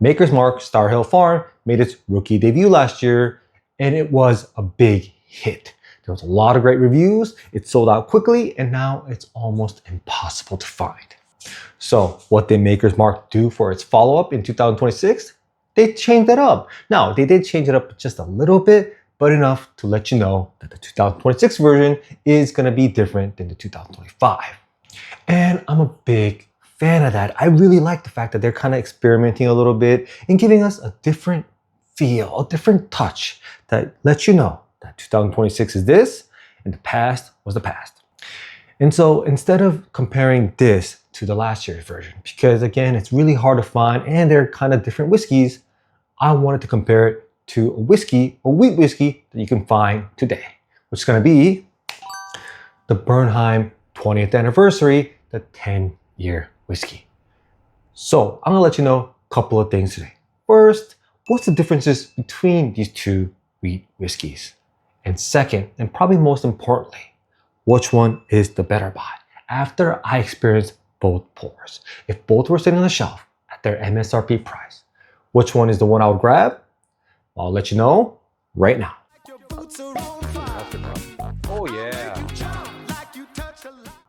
Maker's Mark Star Hill Farm made its rookie debut last year, and it was a big hit. There was a lot of great reviews, it sold out quickly, and now it's almost impossible to find. So what did Maker's Mark do for its follow-up in 2026? They changed it up. Now, they did change it up just a little bit, but enough to let you know that the 2026 version is going to be different than the 2025. And I'm a big fan of that. I really like the fact that they're kind of experimenting a little bit and giving us a different feel, a different touch that lets you know that 2026 is this and the past was the past. And so instead of comparing this to the last year's version, because again, it's really hard to find and they're kind of different whiskeys, I wanted to compare it to a whiskey, a wheat whiskey that you can find today, which is going to be the Bernheim 20th anniversary, the 10-year whiskey. So I'm going to let you know a couple of things today. First, what's the differences between these two wheat whiskeys? And second, and probably most importantly, which one is the better buy after I experienced both pours? If both were sitting on the shelf at their MSRP price, which one is the one I would grab? I'll let you know right now. Oh yeah.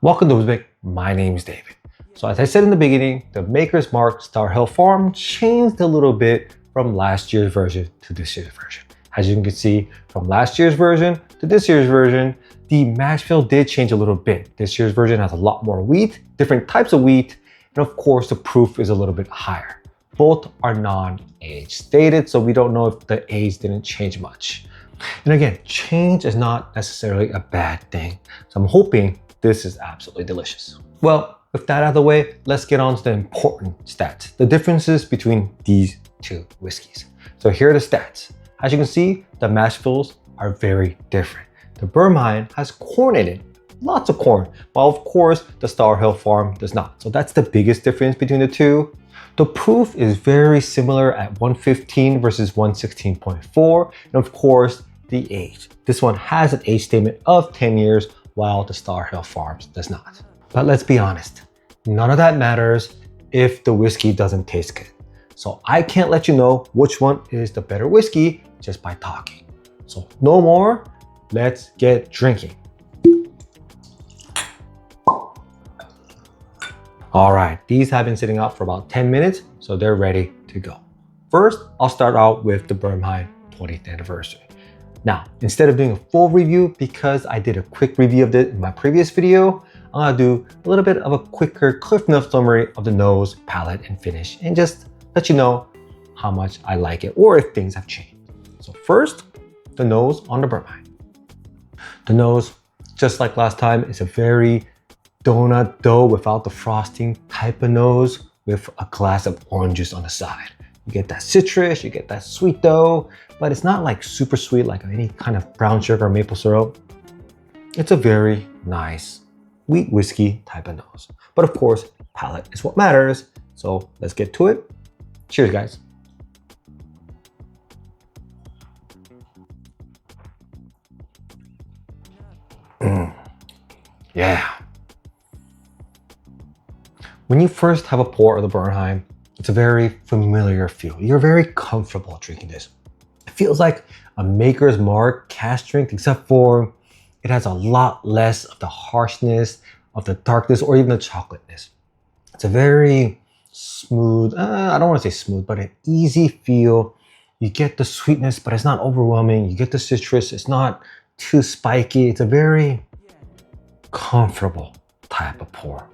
Welcome to Uzbek. My name is David. So as I said in the beginning, the Maker's Mark Star Hill Farm changed a little bit from last year's version to this year's version. As you can see, from last year's version to this year's version, the mash bill did change a little bit. This year's version has a lot more wheat, different types of wheat, and of course the proof is a little bit higher. Both are non-age stated, so we don't know if the age didn't change much. And again, change is not necessarily a bad thing. So I'm hoping this is absolutely delicious. Well, with that out of the way, let's get on to the important stats, the differences between these two whiskeys. So here are the stats. As you can see, the mash bills are very different. The Bernheim has corn in it, lots of corn, while of course the Star Hill Farm does not. So that's the biggest difference between the two. The proof is very similar at 115 versus 116.4, and of course the age. This one has an age statement of 10 years, while the Star Hill Farms does not. But let's be honest, none of that matters if the whiskey doesn't taste good. So I can't let you know which one is the better whiskey just by talking. So no more, let's get drinking. All right, these have been sitting out for about 10 minutes, so they're ready to go. First, I'll start out with the Bernheim 20th anniversary. Now, instead of doing a full review, because I did a quick review of it in my previous video, I'm gonna do a little bit of a quicker Cliff Notes summary of the nose, palate, and finish, and just let you know how much I like it or if things have changed. So first, the nose on the Bernheim. The nose, just like last time, is a very donut dough without the frosting type of nose with a glass of orange juice on the side. You get that citrus, you get that sweet dough, but it's not like super sweet like any kind of brown sugar or maple syrup. It's a very nice wheat whiskey type of nose. But of course, palate is what matters. So let's get to it. Cheers, guys. Yeah. When you first have a pour of the Bernheim, it's a very familiar feel. You're very comfortable drinking this. It feels like a Maker's Mark cask strength, except for it has a lot less of the harshness, of the darkness, or even the chocolateness. It's a very smooth, I don't want to say smooth, but an easy feel. You get the sweetness, but it's not overwhelming. You get the citrus, it's not too spiky. It's a very comfortable type of pour.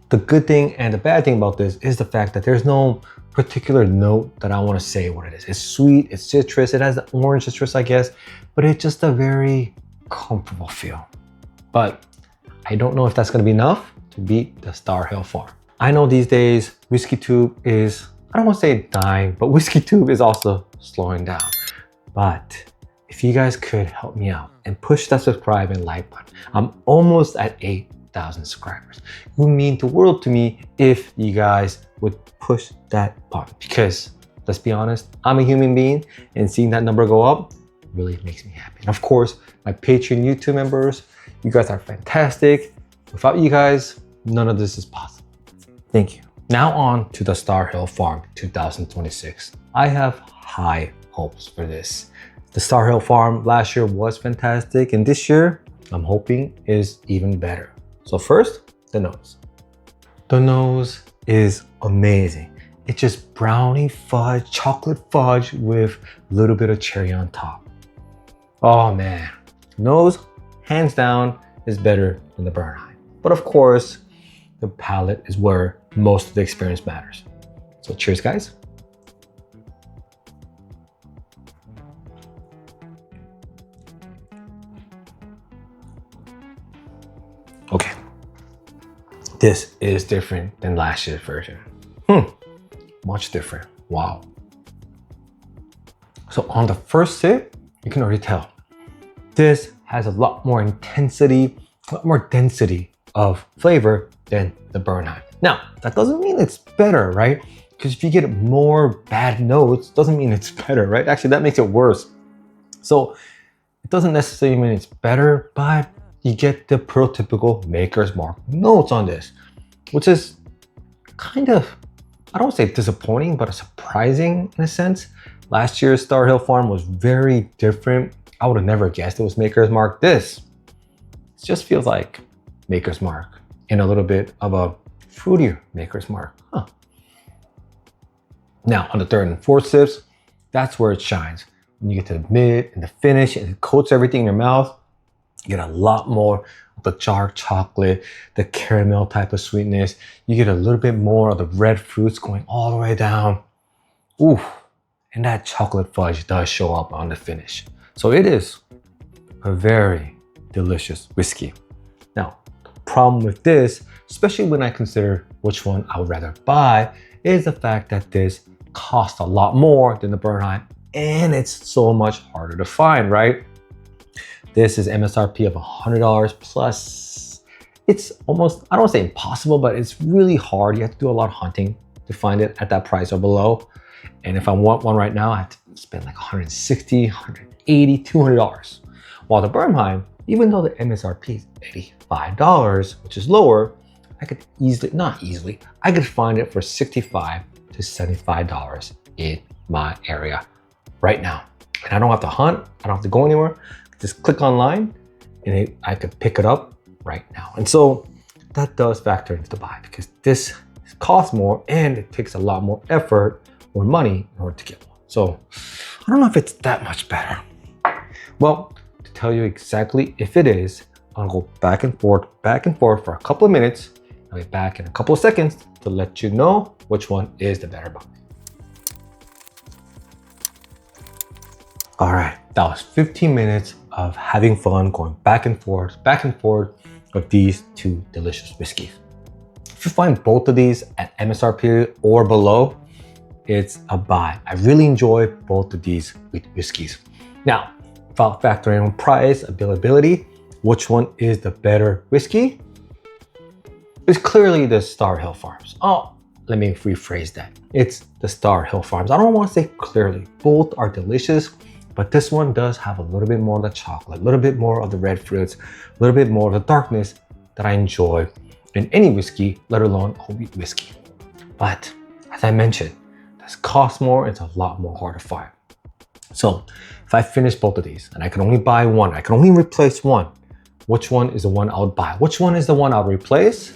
The good thing and the bad thing about this is the fact that there's no particular note that I want to say what it is. It's sweet, it's citrus, it has the orange citrus, I guess, but it's just a very comfortable feel. But I don't know if that's going to be enough to beat the Star Hill Farm. I know these days, Whiskey Tube is, I don't want to say dying, but Whiskey Tube is also slowing down. But if you guys could help me out and push that subscribe and like button, I'm almost at 8,000 subscribers. It would mean the world to me if you guys would push that button, because let's be honest, I'm a human being and seeing that number go up really makes me happy. And of course, my Patreon YouTube members, you guys are fantastic. Without you guys, none of this is possible. Thank you. Now on to the Star Hill Farm 2026. I have high hopes for this. The Star Hill Farm last year was fantastic, and this year I'm hoping is even better. So first, the nose. The nose is amazing. It's just brownie fudge, chocolate fudge with a little bit of cherry on top. Oh man, nose, hands down, is better than the Bernheim. But of course, the palate is where most of the experience matters. So cheers, guys. Okay, this is different than last year's version. Much different. Wow. So on the first sip, you can already tell this has a lot more intensity, a lot more density of flavor than the Bernheim. Now, that doesn't mean it's better, right? Because if you get more bad notes, doesn't mean it's better, right? Actually, that makes it worse. So it doesn't necessarily mean it's better, but you get the prototypical Maker's Mark notes on this, which is kind of, I don't want to say disappointing, but surprising in a sense. Last year's Star Hill Farm was very different. I would have never guessed it was Maker's Mark. This just feels like Maker's Mark and a little bit of a fruitier Maker's Mark. Now on the third and fourth sips, that's where it shines. When you get to the mid and the finish and it coats everything in your mouth, you get a lot more of the dark chocolate, the caramel type of sweetness. You get a little bit more of the red fruits going all the way down. Ooh, and that chocolate fudge does show up on the finish. So it is a very delicious whiskey. Now, the problem with this, especially when I consider which one I would rather buy, is the fact that this costs a lot more than the Bernheim, and it's so much harder to find, right? This is MSRP of $100 plus. It's almost, I don't want to say impossible, but it's really hard. You have to do a lot of hunting to find it at that price or below. And if I want one right now, I have to spend like $160, $180, $200. While the Bernheim, even though the MSRP is $85, which is lower, I could easily, not easily, I could find it for $65 to $75 in my area right now. And I don't have to hunt, I don't have to go anywhere. Just click online and I could pick it up right now. And so that does factor into the buy because this costs more and it takes a lot more effort or money in order to get one. So I don't know if it's that much better. Well, to tell you exactly if it is, I'll go back and forth for a couple of minutes. I'll be back in a couple of seconds to let you know which one is the better buy. All right, that was 15 minutes of having fun going back and forth with these two delicious whiskeys. If you find both of these at MSRP or below, it's a buy. I really enjoy both of these whiskeys. Now, without factoring in price, availability, which one is the better whiskey? It's clearly the Star Hill Farms. Oh, let me rephrase that. It's the Star Hill Farms. I don't want to say clearly. Both are delicious, but this one does have a little bit more of the chocolate, a little bit more of the red fruits, a little bit more of the darkness that I enjoy in any whiskey, let alone a wheat whiskey. But as I mentioned, this costs more, it's a lot more hard to find. So if I finish both of these and I can only buy one, I can only replace one, which one is the one I would buy? Which one is the one I would replace?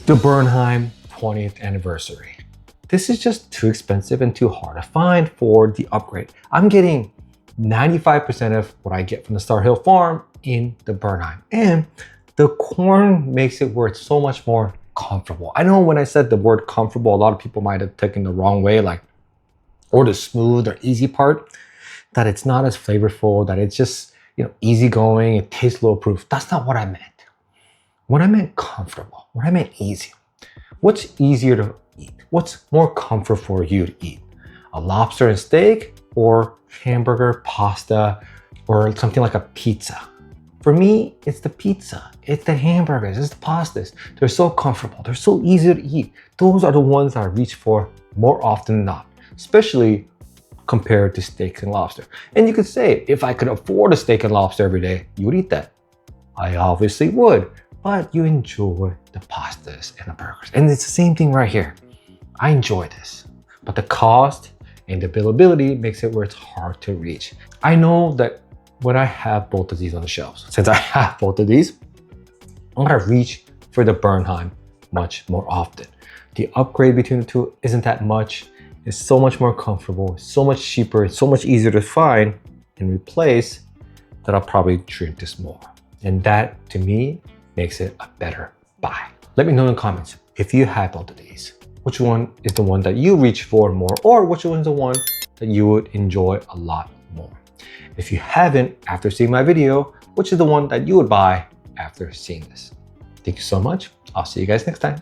The Bernheim 20th anniversary. This is just too expensive and too hard to find for the upgrade. I'm getting 95% of what I get from the Star Hill Farm in the Bernheim. And the corn makes it where it's so much more comfortable. I know when I said the word comfortable, a lot of people might have taken the wrong way, like, or the smooth or easy part, that it's not as flavorful, that it's just, easygoing, it tastes low proof. That's not what I meant. What I meant comfortable, what I meant easy. What's easier to eat? What's more comfort for you to eat? A lobster and steak or hamburger, pasta, or something like a pizza? For me, it's the pizza, it's the hamburgers, it's the pastas. They're so comfortable, they're so easy to eat. Those are the ones that I reach for more often than not, especially compared to steaks and lobster. And you could say, if I could afford a steak and lobster every day, you would eat that. I obviously would, but you enjoy the pastas and the burgers. And it's the same thing right here. I enjoy this, but the cost and the availability makes it where it's hard to reach. I know that when I have both of these on the shelves, since I have both of these, I'm gonna reach for the Bernheim much more often. The upgrade between the two isn't that much. It's so much more comfortable, so much cheaper, it's so much easier to find and replace that I'll probably drink this more. And that, to me, makes it a better buy. Let me know in the comments if you have both of these. Which one is the one that you reach for more, or which one is the one that you would enjoy a lot more? If you haven't, after seeing my video, which is the one that you would buy after seeing this? Thank you so much. I'll see you guys next time.